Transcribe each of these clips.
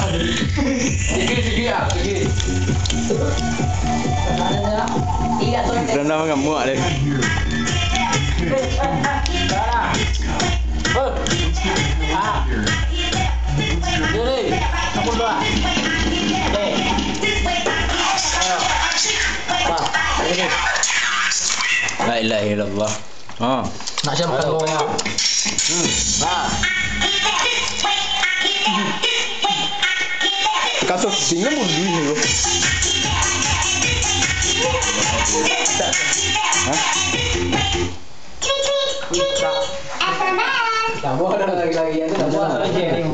Segi ah, segi. Rendah dengan muak dia. Jadi, kamu dua. Oke. Ayo. Pak, ini. La ilaha illallah. Ha. Nak siap makan goreng. Nah. Kaso tinggal mau duit ni. Hah? Kamu ada lagi-lagi itu kamu ada lagi yang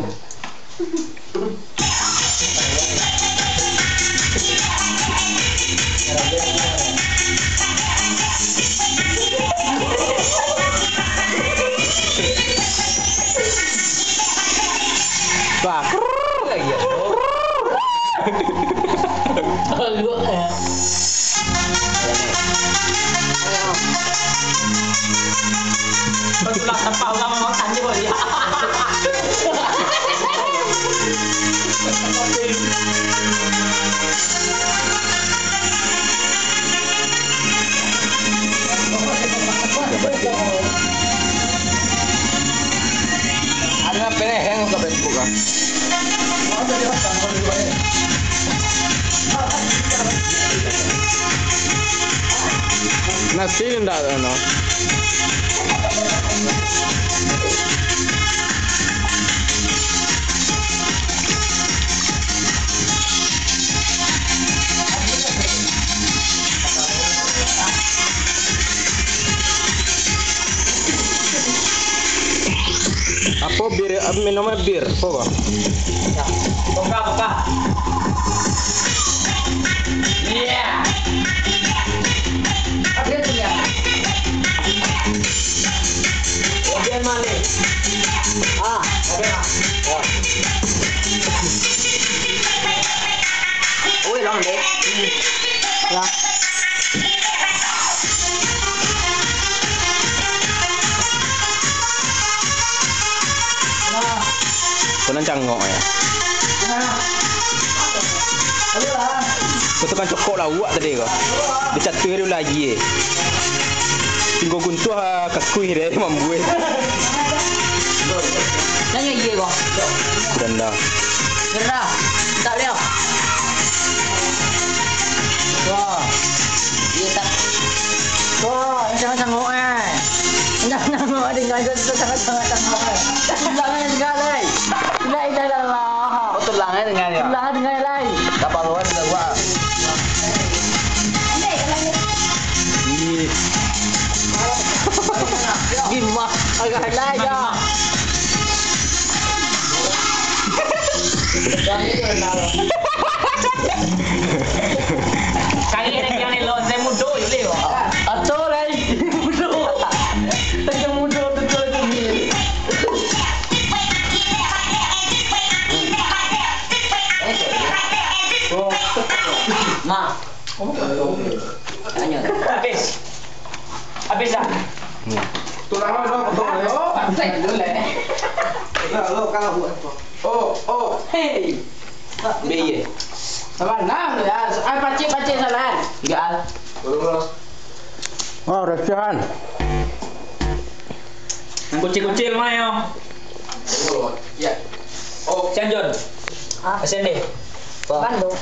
Wah, lagi ya. Lu betul lah tanpa ulama makan je boleh. ada pereheng ke Facebook ah. Nasi ndak ano. Apa bir minumnya bir, apa? Buka. Iya. Apa itu ya? Bagian mana? Oke. Oh, long deh. Ya. Kau cangok ya. Kau tekan cokok lah uak tadi kau. Dia catur dia lagi. Tinggal guntuh kakui dia membuat. Nanya iya kau. Rendah. Gerah. Tak lihat. Wah. Iya tak. Wah, jangan cangok eh. Jangan cangok dengan itu sangat cangok. Tulangnya segala. La ilaha illallah. Oh, tulangnya dengan ya. Tulangnya dengan lain. Kapal luar sudah gua. Gimana? Agak lain ya. Kali ini yang lo saya mudo ini lo. Atau lain mudo. Saya mudo betul ini. Ma. Tanya. Habis dah. Tulang lo potong ya. Saya dulu lah. Lo kalau buat. Oh. Hey. Biye. Sabar nam ya. Ai pacik salah. Enggak. Oh, restoran. Kucil-kucil mah yo. Ya. Oh, Cianjur. Ah, Sini. Bandung.